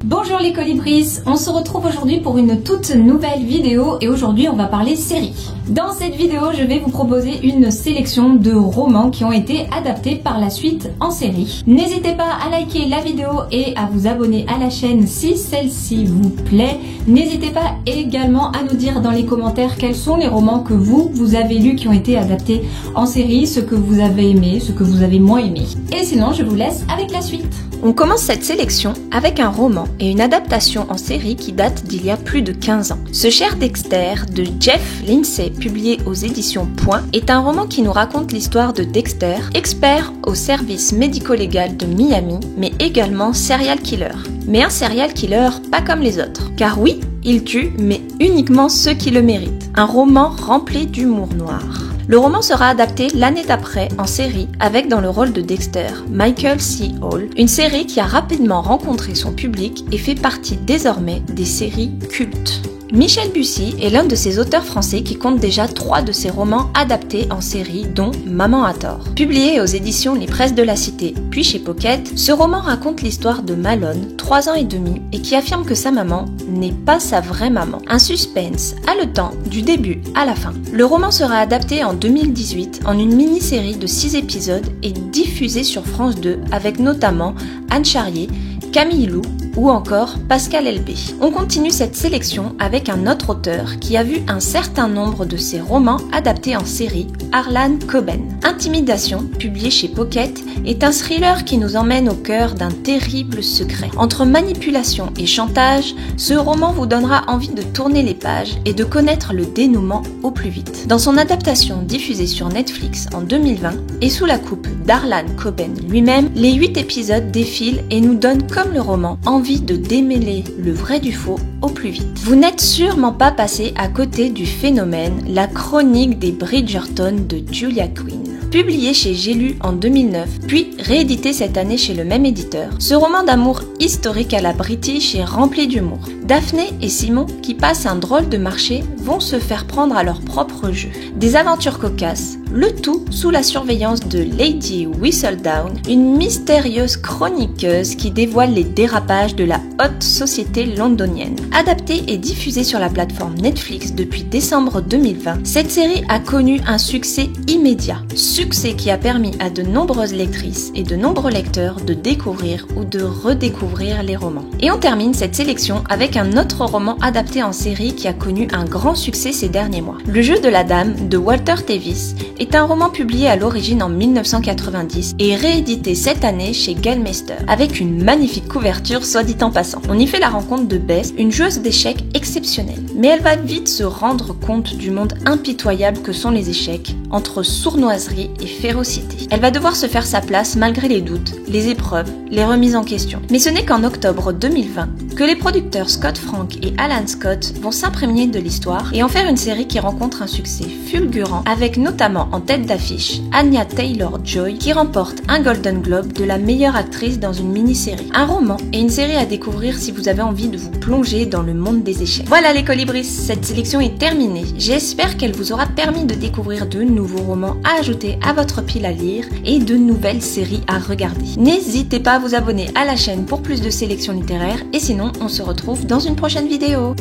Bonjour les colibris, on se retrouve aujourd'hui pour une toute nouvelle vidéo et aujourd'hui on va parler série. Dans cette vidéo, je vais vous proposer une sélection de romans qui ont été adaptés par la suite en série. N'hésitez pas à liker la vidéo et à vous abonner à la chaîne si celle-ci vous plaît. N'hésitez pas également à nous dire dans les commentaires quels sont les romans que vous avez lus qui ont été adaptés en série, ce que vous avez aimé, ce que vous avez moins aimé. Et sinon, je vous laisse avec la suite. On commence cette sélection avec un roman et une adaptation en série qui date d'il y a plus de 15 ans. Ce cher Dexter de Jeff Lindsay, publié aux éditions Point, est un roman qui nous raconte l'histoire de Dexter, expert au service médico-légal de Miami, mais également serial killer. Mais un serial killer pas comme les autres. Car oui, il tue, mais uniquement ceux qui le méritent. Un roman rempli d'humour noir. Le roman sera adapté l'année d'après en série avec dans le rôle de Dexter, Michael C. Hall, une série qui a rapidement rencontré son public et fait partie désormais des séries cultes. Michel Bussy est l'un de ces auteurs français qui compte déjà 3 de ses romans adaptés en série, dont Maman a tort. Publié aux éditions Les Presses de la Cité, puis chez Pocket, ce roman raconte l'histoire de Malone, 3 ans et demi, et qui affirme que sa maman n'est pas sa vraie maman. Un suspense haletant du début à la fin. Le roman sera adapté en 2018 en une mini-série de 6 épisodes et diffusé sur France 2 avec notamment Anne Charrier, Camille Lou ou encore Pascal Elbé. On continue cette sélection avec un autre auteur qui a vu un certain nombre de ses romans adaptés en série, Harlan Coben. Intimidation, publié chez Pocket, est un thriller qui nous emmène au cœur d'un terrible secret. Entre manipulation et chantage, ce roman vous donnera envie de tourner les pages et de connaître le dénouement au plus vite. Dans son adaptation diffusée sur Netflix en 2020 et sous la coupe d'Harlan Coben lui-même, les 8 épisodes défilent et nous donnent, comme le roman, envie de démêler le vrai du faux au plus vite. Vous n'êtes sûrement pas passé à côté du phénomène La Chronique des Bridgerton de Julia Quinn. Publié chez J'ai lu en 2009, puis réédité cette année chez le même éditeur, ce roman d'amour historique à la British est rempli d'humour. Daphné et Simon, qui passent un drôle de marché, vont se faire prendre à leur propre jeu. Des aventures cocasses, le tout sous la surveillance de Lady Whistledown, une mystérieuse chroniqueuse qui dévoile les dérapages de la haute société londonienne. Adaptée et diffusée sur la plateforme Netflix depuis décembre 2020, cette série a connu un succès immédiat. Succès qui a permis à de nombreuses lectrices et de nombreux lecteurs de découvrir ou de redécouvrir les romans. Et on termine cette sélection avec un autre roman adapté en série qui a connu un grand succès ces derniers mois. Le jeu de la dame de Walter Tevis est un roman publié à l'origine en 1990 et réédité cette année chez Gallmeister avec une magnifique couverture soit dit en passant. On y fait la rencontre de Bess, une joueuse d'échecs exceptionnelle. Mais elle va vite se rendre compte du monde impitoyable que sont les échecs, entre sournoiserie et férocité. Elle va devoir se faire sa place malgré les doutes, les épreuves, les remises en question. Mais ce n'est qu'en octobre 2020 que les producteurs Scott Frank et Alan Scott vont s'imprégner de l'histoire et en faire une série qui rencontre un succès fulgurant avec notamment en tête d'affiche Anya Taylor-Joy qui remporte un Golden Globe de la meilleure actrice dans une mini-série. Un roman et une série à découvrir si vous avez envie de vous plonger dans le monde des échecs. Voilà les colibris, cette sélection est terminée. J'espère qu'elle vous aura permis de découvrir de nouveaux romans à ajouter à votre pile à lire et de nouvelles séries à regarder. N'hésitez pas à vous abonner à la chaîne pour plus de sélections littéraires et sinon on se retrouve dans une prochaine vidéo.